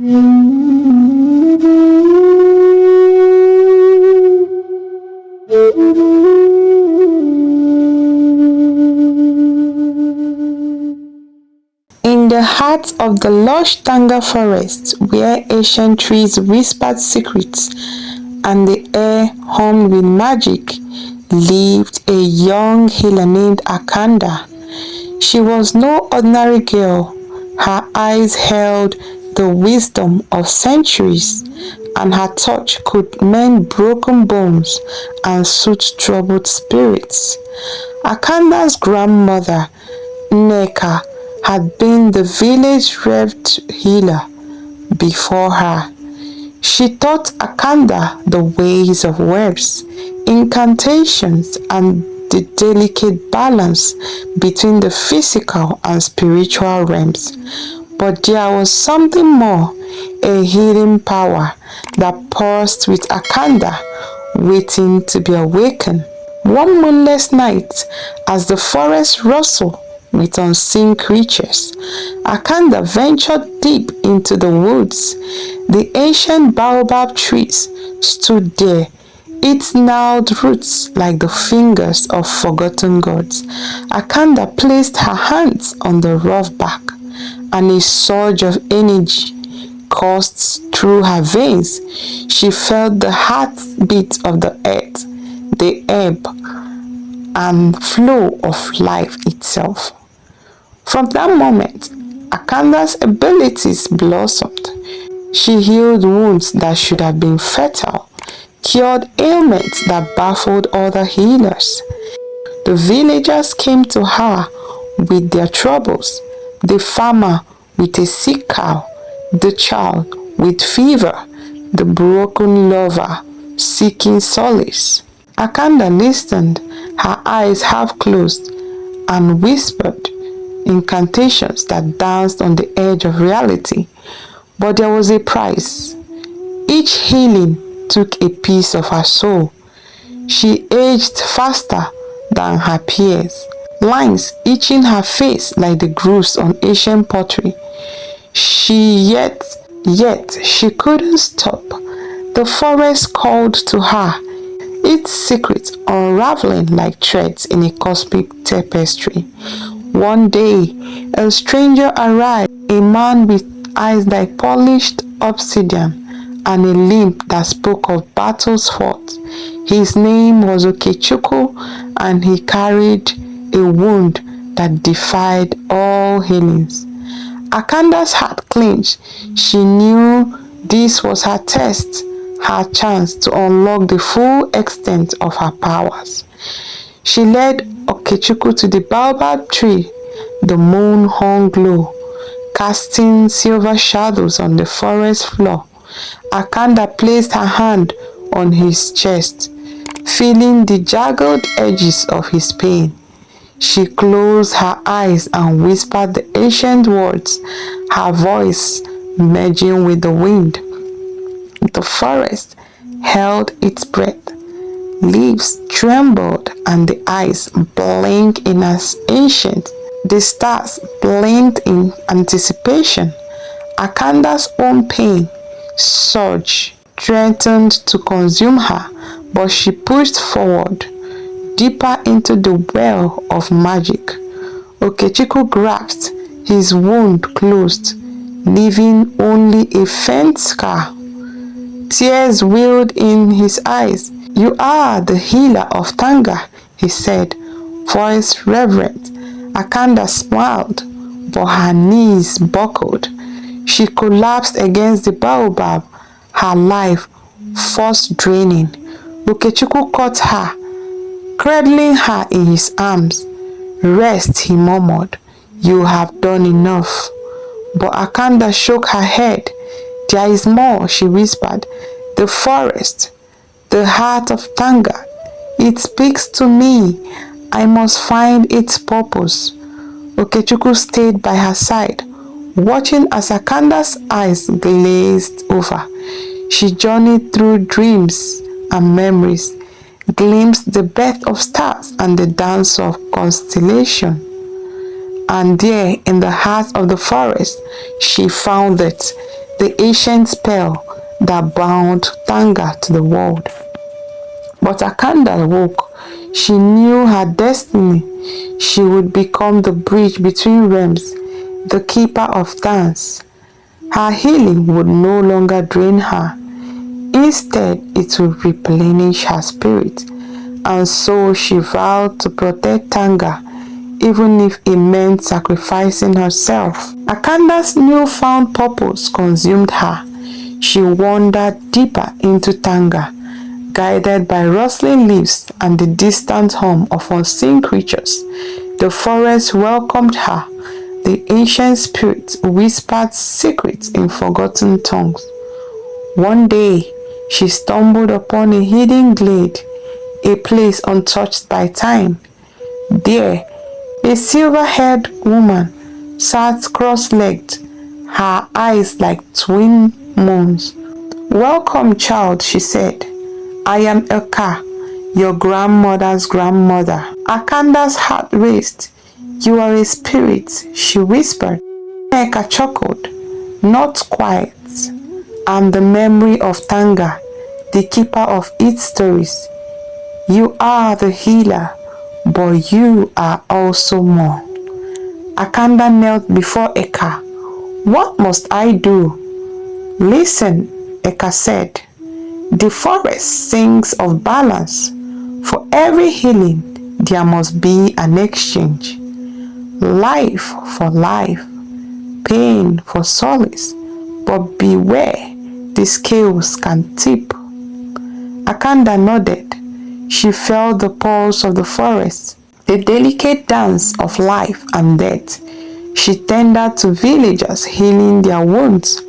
In the heart of the lush Tanga forest, where ancient trees whispered secrets and the air hummed with magic, lived a young healer named Akanda. She was no ordinary girl. Her eyes held the wisdom of centuries, and her touch could mend broken bones and soothe troubled spirits. Akanda's grandmother, Nneka, had been the village revered healer before her. She taught Akanda the ways of herbs, incantations, and the delicate balance between the physical and spiritual realms. But there was something more, a hidden power that pulsed with Akanda, waiting to be awakened. One moonless night, as the forest rustled with unseen creatures, Akanda ventured deep into the woods. The ancient baobab trees stood there, its gnarled roots like the fingers of forgotten gods. Akanda placed her hands on the rough bark, and a surge of energy coursed through her veins. She felt the heartbeat of the earth, the ebb and flow of life itself. From that moment, Akanda's abilities blossomed. She healed wounds that should have been fatal, cured ailments that baffled other healers. The villagers came to her with their troubles, the farmer with a sick cow, the child with fever, the broken lover seeking solace. Akanda listened, her eyes half closed, and whispered incantations that danced on the edge of reality. But there was a price. Each healing took a piece of her soul. She aged faster than her peers, lines itching her face like the grooves on ancient pottery. Yet she couldn't stop. The forest called to her, its secrets unraveling like threads in a cosmic tapestry. One day, a stranger arrived, a man with eyes like polished obsidian and a limp that spoke of battles fought. His name was Okechukwu, and he carried a wound that defied all healings. Akanda's heart clenched. She knew this was her test, her chance to unlock the full extent of her powers. She led Okechukwu to the baobab tree. The moon hung low, casting silver shadows on the forest floor. Akanda placed her hand on his chest, feeling the jagged edges of his pain. She closed her eyes and whispered the ancient words, her voice merging with the wind. The forest held its breath. Leaves trembled and the eyes blinked in as ancient. The stars blinked in anticipation. Akanda's own pain surged, threatened to consume her, but she pushed forward, deeper into the well of magic. Okechukwu grasped, his wound closed, leaving only a faint scar. Tears welled in his eyes. "You are the healer of Tanga," he said, voice reverent. Akanda smiled, but her knees buckled. She collapsed against the baobab, her life force draining. Okechukwu caught her, cradling her in his arms. "Rest," he murmured. "You have done enough." But Akanda shook her head. "There is more," she whispered. "The forest, the heart of Tanga. It speaks to me. I must find its purpose." Okechukwu stayed by her side, watching as Akanda's eyes glazed over. She journeyed through dreams and memories, glimpsed the birth of stars and the dance of constellation. And there, in the heart of the forest, she found it, the ancient spell that bound Tanga to the world. But Akanda woke. She knew her destiny. She would become the bridge between realms, the keeper of dance. Her healing would no longer drain her. Instead, it would replenish her spirit. And so she vowed to protect Tanga, even if it meant sacrificing herself. Akanda's newfound purpose consumed her. She wandered deeper into Tanga, guided by rustling leaves and the distant hum of unseen creatures. The forest welcomed her. The ancient spirits whispered secrets in forgotten tongues. One day, she stumbled upon a hidden glade, a place untouched by time. There, a silver-haired woman sat cross-legged, her eyes like twin moons. "Welcome, child," she said. "I am Eka, your grandmother's grandmother." Akanda's heart raced. "You are a spirit," she whispered. Eka chuckled. "Not quite. I'm the memory of Tanga, the keeper of its stories. You are the healer, but you are also more." Akanda knelt before Eka. "What must I do?" "Listen," Eka said. "The forest sings of balance. For every healing, there must be an exchange. Life for life, pain for solace, but beware, the scales can tip." Akanda nodded. She felt the pulse of the forest, the delicate dance of life and death. She tended to villagers healing their wounds,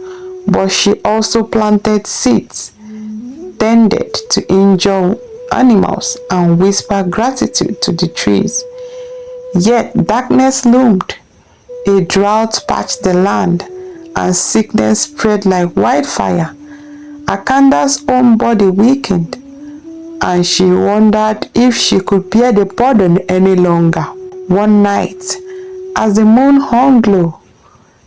but she also planted seeds, tended to injured animals, and whispered gratitude to the trees. Yet darkness loomed. A drought parched the land, and sickness spread like wildfire. Akanda's own body weakened, and she wondered if she could bear the burden any longer. One night, as the moon hung low,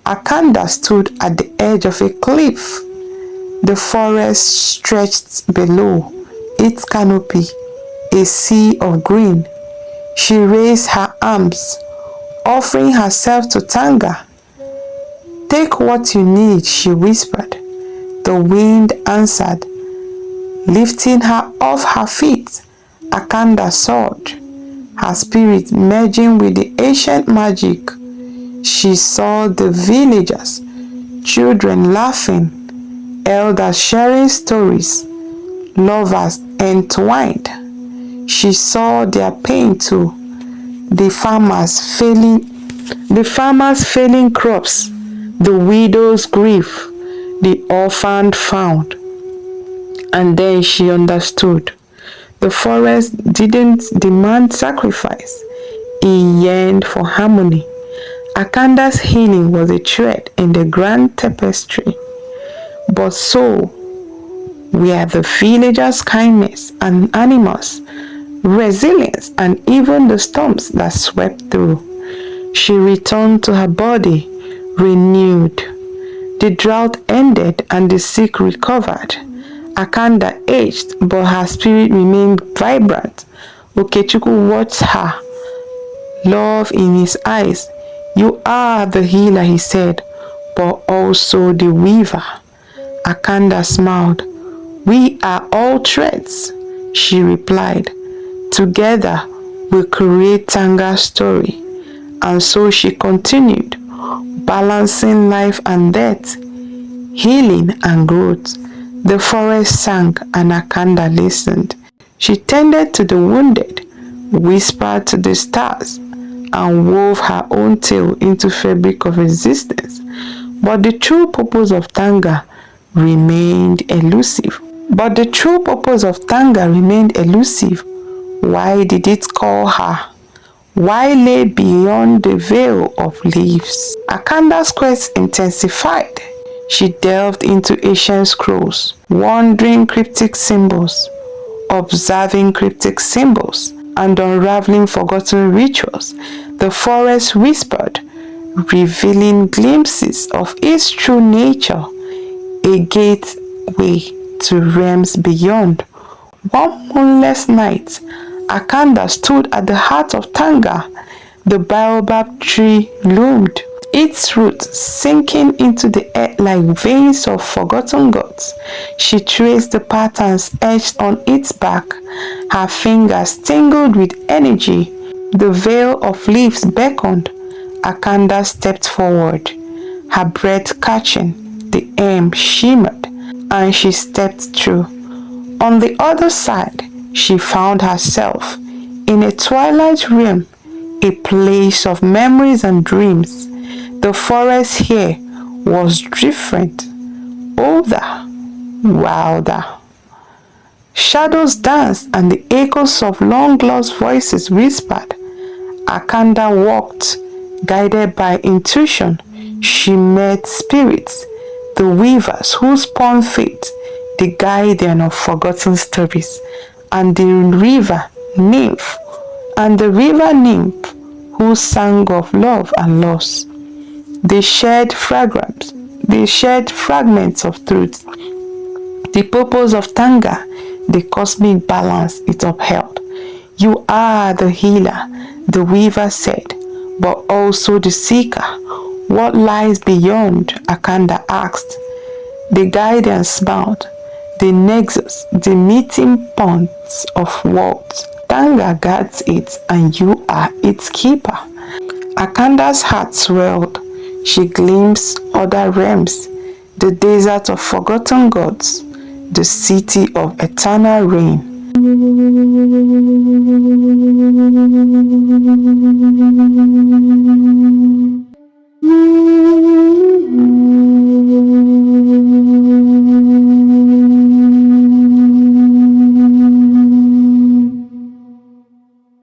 Akanda stood at the edge of a cliff. The forest stretched below, its canopy a sea of green. She raised her arms, offering herself to Tanga. "Take what you need," she whispered. The wind answered, lifting her off her feet. Akanda soared, her spirit merging with the ancient magic. She saw the villagers, children laughing, elders sharing stories, lovers entwined. She saw their pain too, the farmers failing crops, the widow's grief, the orphaned found. And then she understood. The forest didn't demand sacrifice. It yearned for harmony. Akanda's healing was a thread in the grand tapestry. But so were the villagers' kindness and animals' resilience, and even the storms that swept through. She returned to her body renewed. The drought ended and the sick recovered. Akanda aged, but her spirit remained vibrant. Okechukwu watched her, love in his eyes. "You are the healer," he said, "but also the weaver." Akanda smiled. "We are all threads," she replied. "Together we create Tanga's story." And so she continued, balancing life and death, healing and growth. The forest sang and Akanda listened. She tended to the wounded, whispered to the stars, and wove her own tale into fabric of existence. But the true purpose of Tanga remained elusive. Why did it call her? Why lay beyond the veil of leaves? Akanda's quest intensified. She delved into ancient scrolls, wondering cryptic symbols, observing cryptic symbols, and unraveling forgotten rituals. The forest whispered, revealing glimpses of its true nature, a gateway to realms beyond. One moonless night, Akanda stood at the heart of Tanga. The baobab tree loomed, its roots sinking into the earth like veins of forgotten gods. She traced the patterns etched on its bark. Her fingers tingled with energy. The veil of leaves beckoned. Akanda stepped forward, her breath catching. The air shimmered, and she stepped through. On the other side, she found herself in a twilight realm, a place of memories and dreams. The forest here was different, older, wilder. Shadows danced and the echoes of long lost voices whispered. Akanda walked, guided by intuition. She met spirits, the weavers who spun fate, the guardian of forgotten stories, and the river nymph who sang of love and loss. They shared fragments of truth, the purpose of Tanga, the cosmic balance it upheld. You are the healer, the weaver said, but also the seeker. What lies beyond? Akanda asked. The guardian smiled. The nexus, the meeting points of worlds. Tanga guards it, and you are its keeper. Akanda's heart swelled. She glimpsed other realms, the desert of forgotten gods, the city of eternal rain.